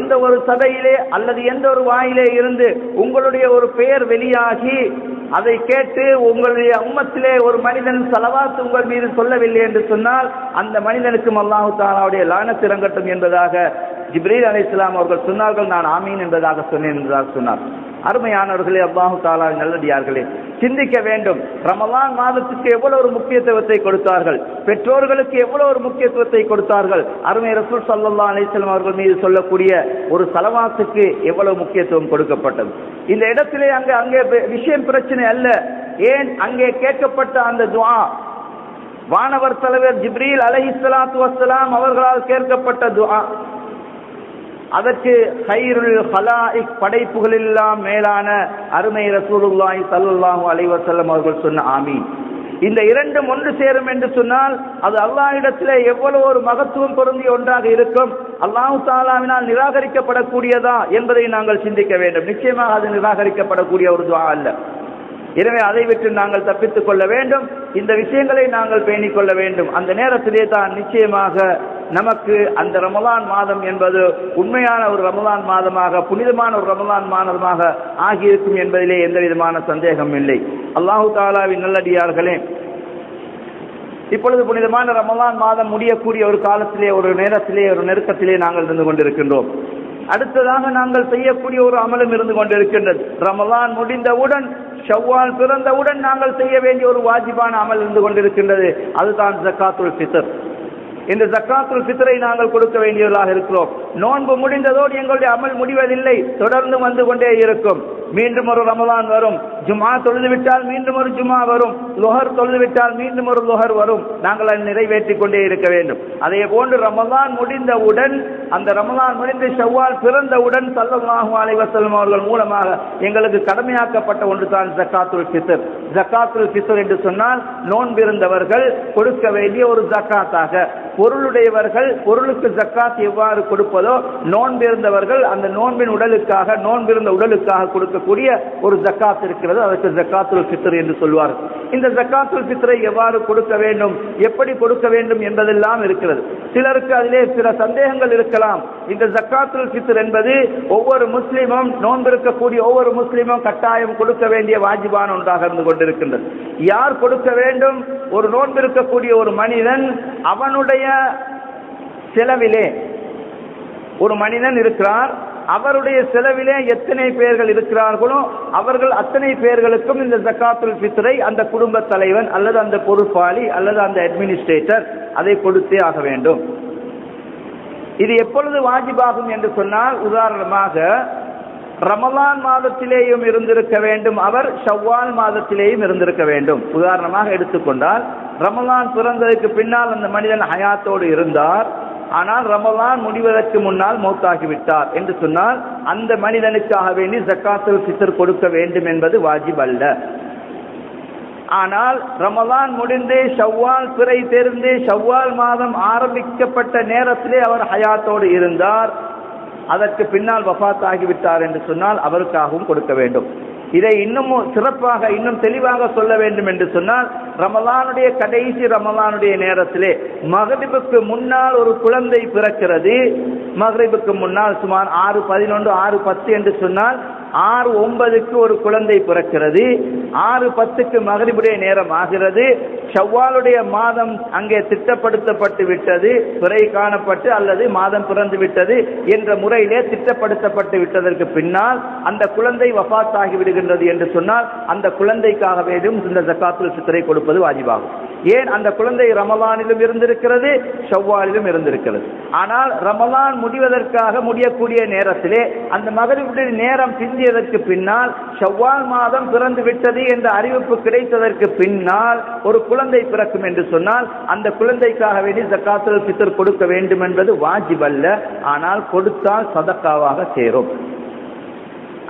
எந்த ஒரு சபையிலே அல்லது எந்த ஒரு வாயிலே இருந்து உங்களுடைய ஒரு பெயர் வெளியாகி அதை கேட்டு உங்களுடைய உம்மத்திலே ஒரு மனிதன் ஸலவாத் உங்கள் மீது சொல்லவில்லை என்று சொன்னால் அந்த மனிதனுக்கும் அல்லாஹ் தஆலாவுடைய லானத் இறங்கட்டும் என்பதாக ஜிப்ரீல் அலைஹிஸ்ஸலாம் அவர்கள் சொன்னார்கள். நான் ஆமீன் என்பதாக சொன்னேன் என்றார் சொன்னார். அருமையானவர்களே, அல்லாஹ் தஆலா நல்லடியார்களே, சிந்திக்க வேண்டும். ரமலான் மாதத்துக்கு எவ்வளவு ஒரு முக்கியத்துவத்தை கொடுத்தார்கள், பெற்றோர்களுக்கு எவ்வளவு ஒரு முக்கியத்துவத்தை கொடுத்தார்கள். அருமை ரசூல் ஸல்லல்லாஹு அலைஹி வஸல்லம் அவர்கள் மீது சொல்லக்கூடிய ஒரு ஸலவாத்துக்கு எவ்வளவு முக்கியத்துவம் கொடுக்கப்பட்டது. இந்த இடத்திலே அங்கே விஷயம் பிரச்சனை அல்ல. ஏன் அங்கே கேட்கப்பட்ட அந்த துஆ வானவர் தலைவர் ஜிப்ரீல் அலைஹிஸ்ஸலாத்து வஸ்ஸலாம் அவர்களால் கேட்கப்பட்ட துஆ, அதற்கு கைருல் ஹலாயிக் படைப்புகளெல்லாம் மேலான அருமை ரசூலுல்லாஹி ஸல்லல்லாஹு அலைஹி வஸல்லம் அவர்கள் சொன்ன ஆமீன். இந்த இரண்டும் ஒன்று சேரும் என்று சொன்னால் அது அல்லாஹ்விடத்திலே எவ்வளவு ஒரு மகத்துவம் பொருந்திய ஒன்றாக இருக்கும். அல்லாஹ் தஆலாவினால் நிராகரிக்கப்படக்கூடியதா என்பதை நாங்கள் சிந்திக்க வேண்டும். நிச்சயமாக அது நிராகரிக்கப்படக்கூடிய ஒரு துஆ அல்ல. எனவே அதை விட்டு நாங்கள் தப்பித்துக் கொள்ள வேண்டும். இந்த விஷயங்களை நாங்கள் பேணிக் கொள்ள வேண்டும். அந்த நேரத்திலே தான் நிச்சயமாக நமக்கு அந்த ரமலான் மாதம் என்பது உண்மையான ஒரு ரமலான் மாதமாக, புனிதமான ஒரு ரமலான் மாதமாக ஆகியிருக்கும் என்பதிலே எந்த விதமான சந்தேகம் இல்லை. அல்லாஹு தஆலாவின் நல்லடியார்களே, இப்பொழுது புனிதமான ரமலான் மாதம் முடியக்கூடிய ஒரு காலத்திலே, ஒரு நேரத்திலே, ஒரு நெருக்கத்திலே நாங்கள் இருந்து கொண்டிருக்கின்றோம். அடுத்ததாக நாங்கள் செய்யக்கூடிய ஒரு அமலும் இருந்து கொண்டிருக்கின்றது. ரமலான் முடிந்தவுடன், ஷவ்வால் பிறந்தவுடன் நாங்கள் செய்ய வேண்டிய ஒரு வாஜிபான அமல் இருந்து கொண்டிருக்கின்றது. அதுதான் ஜக்காத்துல் ஃபித்ர். இந்த ஜக்காத்துல் ஃபித்ரை நாங்கள் கொடுக்க வேண்டியவர்களாக இருக்கிறோம். நோன்பு முடிந்ததோடு எங்களுடைய அமல் முடிவதில்லை, தொடர்ந்து வந்து கொண்டே இருக்கும். மீண்டும் ஒரு ரமலான் வரும், ஜுமா தொழுது விட்டால் மீண்டும் ஒரு ஜுமா வரும், லுஹர் தொழுது விட்டால் மீண்டும் ஒரு லுஹர் வரும். நாங்கள் அதை நிறைவேற்றிக் கொண்டே இருக்க வேண்டும். அதே போன்று ரமலான் முடிந்தவுடன், அந்த ரமலான் முடிந்து ஷவ்வால் பிறந்தவுடன் ஸல்லல்லாஹு அலைஹி வஸல்லம் அவர்கள் மூலமாக எங்களுக்கு கடமையாக்கப்பட்ட ஒன்று தான் ஜக்காத்துல் ஃபித்ர். ஜக்காத்துல் ஃபித்ர் என்று சொன்னால் நோன்பிருந்தவர்கள் கொடுக்க வேண்டிய ஒரு ஜக்காத்தாக, பொருளுடையவர்கள் பொருளுக்கு ஜக்காத் எவ்வாறு கொடுப்பதோ நோன்பிருந்தவர்கள் அந்த நோன்பின் உடலுக்காக, நோன்பிருந்த உடலுக்காக கொடுக்கக்கூடிய ஒரு ஜக்காத் இருக்கிறது. அதற்கு ஜக்காத்துல் ஃபித்ர் என்று சொல்வார்கள். இந்த ஜக்காத்துல் ஃபித்ரை எவ்வாறு கொடுக்க வேண்டும், எப்படி கொடுக்க வேண்டும் என்பதெல்லாம் இருக்கிறது. சிலருக்கு அதிலே சில சந்தேகங்கள் இருக்கலாம். இந்த ஜக்காத்துல் ஃபித்ர் என்பது ஒவ்வொரு முஸ்லிமும், நோன்பிருக்கக்கூடிய ஒவ்வொரு முஸ்லிமும் கட்டாயம் கொடுக்க வேண்டிய வாஜிபான ஒன்றாக இருந்து கொண்டிருக்கின்றது. யார் கொடுக்க வேண்டும்? ஒரு நோன்பிருக்கக்கூடிய ஒரு மனிதன், அவனுடைய செலவிலே ஒரு மனிதன் இருக்கிறார், அவருடைய செலவிலே எத்தனை பேர்கள் இருக்கிறார்களோ அவர்கள் அத்தனை பேர்களுக்கும் இந்த ஜக்காத்துல் ஃபித்ரை அந்த குடும்ப தலைவன் அல்லது அந்த பொறுப்பாளி அல்லது அந்த அட்மினிஸ்ட்ரேட்டர் அதை கொடுத்தே ஆக வேண்டும். இது எப்பொழுது வாஜிபாகும் என்று சொன்னால், உதாரணமாக ரமலான் மாதத்திலேயும் இருந்திருக்க வேண்டும், அவர் ஷவ்வால் மாதத்திலேயும் இருந்திருக்க வேண்டும். உதாரணமாக எடுத்துக்கொண்டால், ரமலான் பிறந்ததற்கு பின்னால் அந்த மனிதன் ஹயாத்தோடு இருந்தார், ஆனால் ரமலான் முடிவதற்கு முன்னால் மௌத்தாகிவிட்டார் என்று சொன்னால் அந்த மனிதனுக்காக வேண்டி ஜக்காத்துல் ஃபித்ர் கொடுக்க வேண்டும் என்பது வாஜிப் அல்ல. ஆனால் ரமலான் முடிந்து ஷவ்வால் பிறை தெரிந்து ஷவ்வால் மாதம் ஆரம்பிக்கப்பட்ட நேரத்திலே அவர் ஹயாத்தோடு இருந்தார், அதற்கு பின்னால் வஃபாத் ஆகிவிட்டார் என்று சொன்னால் அவருக்காகவும் கொடுக்க வேண்டும். இதை இன்னும் சிறப்பாக, இன்னும் தெளிவாக சொல்ல வேண்டும் என்று சொன்னால், ரமலானுடைய கடைசி ரமலானுடைய நேரத்திலே மக்ரிபுக்கு முன்னால் ஒரு குழந்தை பிறக்கிறது. மக்ரிபுக்கு முன்னால் சுமார் 6:11 6:10 என்று சொன்னால் 6:09 ஒரு குழந்தை பிறக்கிறது. 6:10 மக்ரிபுடைய நேரம் ஆகிறது. ஷவ்வாலுடைய மாதம் அங்கே திட்டப்படுத்தப்பட்டு விட்டது, பிறை காணப்பட்டு அல்லது மாதம் பிறந்து விட்டது என்ற முறையிலே திட்டப்படுத்தப்பட்டு விட்டதற்கு பின்னால் அந்த குழந்தை வஃபாத் ஆகிவிடுகின்றது என்று சொன்னால் அந்த குழந்தைக்காக வேண்டும் இந்த ஜக்காத்துல் ஃபித்ரை கொடுப்பது வாஜிபாகும். ஏன்? அந்த குழந்தை ரமலானிலும் இருந்திருக்கிறது, ஷவ்வாலிலும் இருந்திருக்கிறது. ஆனால் ரமலான் முடிவதற்காக முடியக்கூடிய நேரத்திலே அந்த மக்ரிபுடைய நேரம் பிந்தியதற்கு பின்னால், ஷவ்வால் மாதம் பிறந்து விட்டது என்ற அறிவிப்பு கிடைத்ததற்கு பின்னால் ஒரு குழந்தை பிறக்கும் என்று சொன்னால் அந்த குழந்தைக்காக வேண்டி ஜக்காத்துல் ஃபித்ர் கொடுக்க வேண்டும் என்பது வாஜிப் அல்ல, ஆனால் கொடுத்தால் சதக்காவாக சேரும்.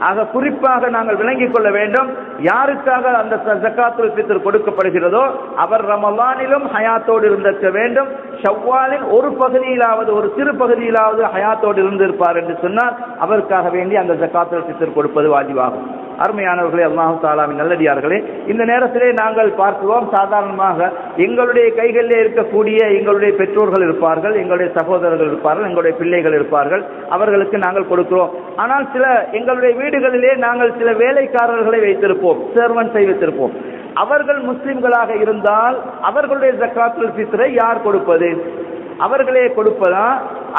ஆக குறிப்பாக நாங்கள் விளங்கிக் கொள்ள வேண்டும், யாருக்காக அந்த ஜக்காத்துல் ஃபித்ர் கொடுக்கப்படுகிறதோ அவர் ரமலானிலும் ஹயாத்தோடு இருந்திருக்க வேண்டும், ஷவ்வாலின் ஒரு பகுதியிலாவது, ஒரு சிறு பகுதியிலாவது ஹயாத்தோடு இருந்திருப்பார் என்று சொன்னால் அவருக்காக வேண்டி அந்த ஜக்காத்துல் ஃபித்ர் கொடுப்பது வாஜிபாகும். அருமையானவர்களே, அல்லாஹ் தஆலாவின் நல்லடியார்களே, இந்த நேரத்திலே நாங்கள் பார்க்கிறோம், சாதாரணமாக எங்களுடைய கைகளிலே இருக்கக்கூடிய எங்களுடைய பெற்றோர்கள் இருப்பார்கள், எங்களுடைய சகோதரர்கள் இருப்பார்கள், எங்களுடைய பிள்ளைகள் இருப்பார்கள், அவர்களுக்கு நாங்கள் கொடுக்கிறோம். ஆனால் சில எங்களுடைய வீடுகளிலே நாங்கள் சில வேலைக்காரர்களை வைத்திருப்போம், சர்வன்ஸை வைத்திருப்போம். அவர்கள் முஸ்லிம்களாக இருந்தால் அவர்களுடைய ஜக்காத்துல் ஃபித்ரை யார் கொடுப்பது? அவர்களே கொடுப்பதா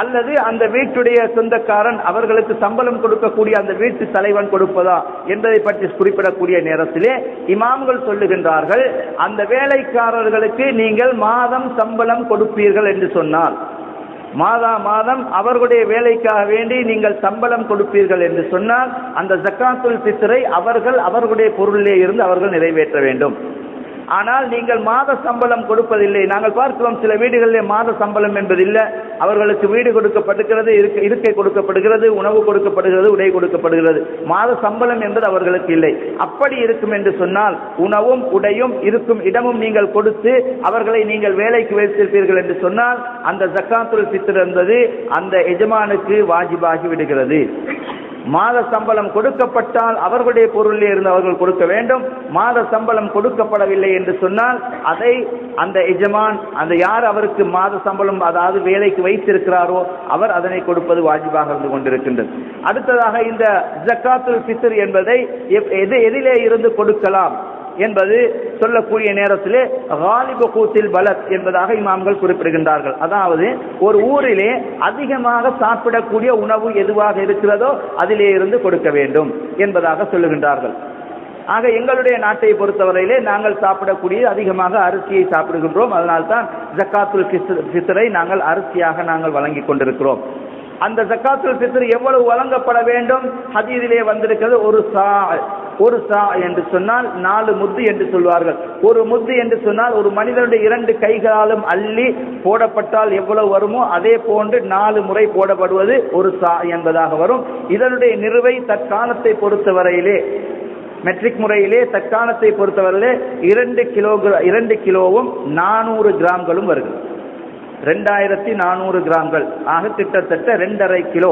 அல்லது அந்த வீட்டுடைய சொந்தக்காரன் அவர்களுக்கு சம்பளம் கொடுக்கக்கூடிய அந்த வீட்டு தலைவன் கொடுப்பதா என்பதை பற்றி குறிப்பிடக்கூடிய நேரத்திலே இமாம்கள் சொல்லுகின்றார்கள், அந்த வேலைக்காரர்களுக்கு நீங்கள் மாதம் சம்பளம் கொடுப்பீர்கள் என்று சொன்னால், மாதம் அவர்களுடைய வேலைக்காக வேண்டி நீங்கள் சம்பளம் கொடுப்பீர்கள் என்று சொன்னால், அந்த ஜக்காத்துல் ஃபித்ரை அவர்களுடைய பொருளிலே இருந்து அவர்கள் நிறைவேற்ற வேண்டும். ஆனால் நீங்கள் மாத சம்பளம் கொடுப்பதில்லை. நாங்கள் பார்க்கிறோம், சில வீடுகளிலே மாத சம்பளம் என்பதில்லை. அவர்களுக்கு வீடு கொடுக்கப்படுகிறது, இருக்கை கொடுக்கப்படுகிறது, உணவு கொடுக்கப்படுகிறது, உடை கொடுக்கப்படுகிறது. மாத சம்பளம் என்பது அவர்களுக்கு இல்லை. அப்படி இருக்கும் என்று சொன்னால், உணவும் உடையும் இருக்கும் இடமும் நீங்கள் கொடுத்து அவர்களை நீங்கள் வேலைக்கு வைத்திருப்பீர்கள் என்று சொன்னால், அந்த ஜக்காத்துல் ஃபித்ர் என்பது அந்த எஜமானுக்கு வாஜிபாகி விடுகிறது. மாத சம்பளம் கொடுக்கப்பட்டால் அவர்களுடைய பொருளிலே இருந்து அவர்கள் கொடுக்க வேண்டும். மாத சம்பளம் கொடுக்கப்படவில்லை என்று சொன்னால் அதை அந்த எஜமான், அந்த யார் அவருக்கு மாத சம்பளம் அதாவது வேலைக்கு வைத்திருக்கிறாரோ அவர் அதனை கொடுப்பது வாஜிபாக இருந்து கொண்டிருக்கின்றது. அடுத்ததாக இந்த ஜக்காத்துல் ஃபித்ர் என்பதை எதிலே இருந்து கொடுக்கலாம் என்பது சொல்லக்கூடிய நேரத்திலே காலிபு கூத்தில் பலத் என்பதாக இமாம்கள் குறிப்பிடுகின்றார்கள். அதாவது ஒரு ஊரிலே அதிகமாக சாப்பிடக்கூடிய உணவு எதுவாக இருக்கிறதோ அதிலே இருந்து கொடுக்க வேண்டும் என்பதாக சொல்லுகின்றார்கள். ஆக எங்களுடைய நாட்டை பொறுத்தவரையிலே நாங்கள் சாப்பிடக்கூடிய அதிகமாக அரிசியை சாப்பிடுகின்றோம். அதனால்தான் ஜக்காத்துல் ஃபித்ரை நாங்கள் அரிசியாக நாங்கள் வழங்கி கொண்டிருக்கிறோம். அந்த ஜக்காத்துல் ஃபித்ர் எவ்வளவு வழங்கப்பட வேண்டும்? ஹதீஸிலே வந்திருக்கிறது, ஒரு சா என்று சொன்னால் 4 முத்து என்று சொல்வார்கள். ஒரு முத்து என்று சொன்னால் ஒரு மனிதனுடைய 2 கைகளாலும் அள்ளி போடப்பட்டால் எவ்வளவு வருமோ அதே போன்று 4 முறை போடப்படுவது ஒரு சா என்பதாக வரும். இதனுடைய நிறுவை தற்காலத்தை பொறுத்தவரையிலே மெட்ரிக் முறையிலே தற்காலத்தை பொறுத்தவரையிலே 2 கிலோவும் 400 கிராம்களும் வருகிறது. 2400 கிராம்கள் ஆக கிட்டத்தட்ட 2.5 கிலோ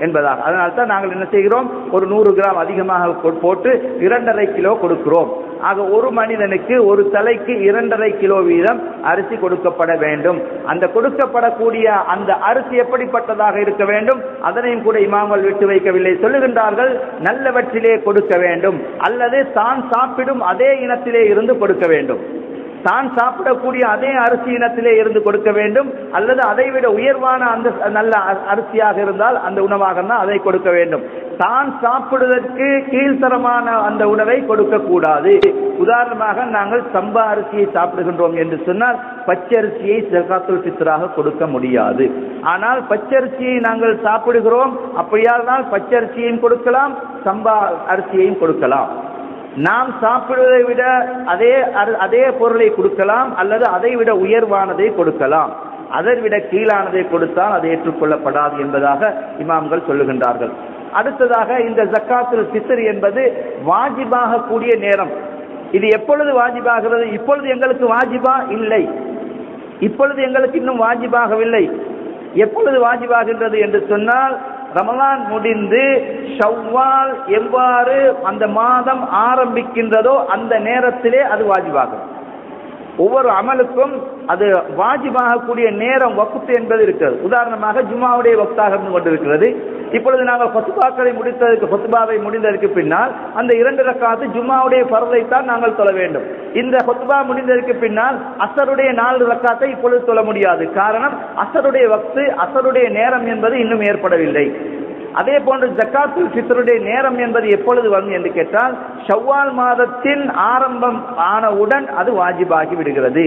என்பதாக. அதனால்தான் நாங்கள் என்ன செய்கிறோம், ஒரு 100 கிராம் அதிகமாக போட்டு 2.5 கிலோ கொடுக்கிறோம். ஆக ஒரு மனிதனுக்கு ஒரு தலைக்கு 2.5 கிலோ வீதம் அரிசி கொடுக்கப்பட வேண்டும். அந்த கொடுக்கப்படக்கூடிய அந்த அரிசி எப்படிப்பட்டதாக இருக்க வேண்டும் அதனையும் கூட இமாம்கள் விட்டு வைக்கவில்லை. சொல்லுகின்றார்கள், நல்லவற்றிலே கொடுக்க வேண்டும் அல்லது தான் சாப்பிடும் அதே இனத்திலே இருந்து கொடுக்க வேண்டும். தான் சாப்பிடக்கூடிய அதே அரிசி இனத்திலே இருந்து கொடுக்க வேண்டும் அல்லது அதைவிட உயர்வான அந்த நல்ல அரிசியாக இருந்தால் அந்த உணவாக இருந்தால் அதை கொடுக்க வேண்டும். தான் சாப்பிடுவதற்கு கீழ்த்தரமான அந்த உணவை கொடுக்க கூடாது. உதாரணமாக நாங்கள் சம்பா அரிசியை சாப்பிடுகின்றோம் என்று சொன்னால் பச்சரிசியை ஜக்காத்துல் ஃபித்ராக கொடுக்க முடியாது. ஆனால் பச்சரிசியை நாங்கள் சாப்பிடுகிறோம், அப்படியானால் பச்சரிசியையும் கொடுக்கலாம், சம்பா அரிசியையும் கொடுக்கலாம். நாம் சாப்பிடுவதை விட அதே பொருளை கொடுக்கலாம் அல்லது அதை விட உயர்வானதை கொடுக்கலாம். அதை விட கீழானதை கொடுத்தால் அது ஏற்றுக்கொள்ளப்படாது என்பதாக இமாம்கள் சொல்லுகின்றார்கள். அடுத்ததாக இந்த ஜக்காத்துல் ஃபித்ர் என்பது வாஜிபாக கூடிய நேரம். இது எப்பொழுது வாஜிபாகிறது? இப்பொழுது எங்களுக்கு வாஜிபா இல்லை, இப்பொழுது எங்களுக்கு இன்னும் வாஜிபாகவில்லை. எப்பொழுது வாஜிபாகின்றது என்று சொன்னால், ரமலான் முடிந்து ஷவ்வால் எவ்வாறு அந்த மாதம் ஆரம்பிக்கின்றதோ அந்த நேரத்திலே அது வாஜிபாகும். ஒவ்வொரு அமலுக்கும் அது வாஜிபாக கூடிய நேரம் வக்த் என்பது இருக்கிறது. உதாரணமாக ஜும்மாவுடைய வக்தாக இருந்து கொண்டிருக்கிறது. இப்பொழுது நாங்கள் ஃபத்வாவை முடிந்ததற்கு பின்னால் அந்த 2 ரக்காத்து ஜும்மாவுடைய ஃபர்லை தான் நாங்கள் தொழ வேண்டும். இந்த ஃபத்வா முடிந்ததற்கு பின்னால் அசருடைய 4 ரக்காத்தை இப்பொழுது தொழ முடியாது. காரணம், அசருடைய வக்து, அசருடைய நேரம் என்பது இன்னும் ஏற்படவில்லை. அதே போன்று ஜக்காத்துல் ஃபித்ருடைய நேரம் என்பது எப்பொழுது வரும் என்று கேட்டால், ஷவ்வால் மாதத்தின் ஆரம்பம் ஆனவுடன் அது வாஜிபாகி விடுகிறது.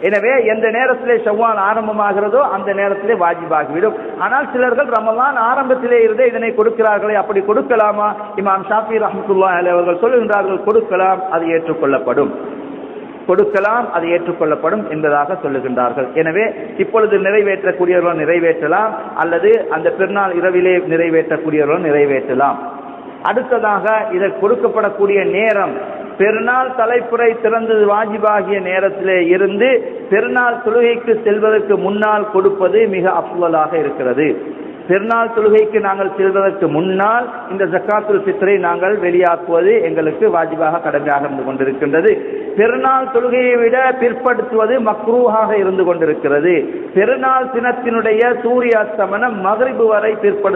எனவே எந்த நேரத்திலே ஷவ்வால் ஆரம்பமாகிறதோ அந்த நேரத்திலே வாஜிபாகிவிடும். ஆனால் சிலர்கள் ரமலான் ஆரம்பத்திலே இருந்தே இதனை கொடுக்கிறார்களே, அப்படி கொடுக்கலாமா? இமாம் ஷாஃபி ரஹ்மத்துல்லாஹி அலைஹி அவர்கள் சொல்லுகின்றார்கள், கொடுக்கலாம், அது ஏற்றுக்கொள்ளப்படும், கொடுக்கலாம், அது ஏற்றுக்கொள்ளப்படும் என்பதாக சொல்லுகின்றார்கள். எனவே இப்பொழுது நிறைவேற்றக்கூடியவர்கள் நிறைவேற்றலாம் அல்லது அந்த பெருநாள் இரவிலே நிறைவேற்றக்கூடியவர்கள் நிறைவேற்றலாம். அடுத்ததாக இதற்கு கொடுக்கப்படக்கூடிய நேரம் பெருநாள் தலைப்புரை திறந்தது வாஜிபாகிய நேரத்திலே இருந்து பெருநாள் தொழுகைக்கு செல்வதற்கு முன்னால் கொடுப்பது மிக அஃவலாக இருக்கிறது. பெருநாள் தொழுகைக்கு நாங்கள் செல்வதற்கு முன்னால் இந்த ஜக்காத்துல் ஃபித்ரை நாங்கள் வெளியாக்குவது எங்களுக்கு வாஜிபாக கடமையாக இருந்து கொண்டிருக்கின்றது. பெருநாள் தொழுகையை விட பிற்படுத்துவது மக்ரூஹாக இருந்து கொண்டிருக்கிறது. பெருநாள் தினத்தினுடைய சூரிய அஸ்தமனம் மக்ரிப் வரை பிற்படுத்த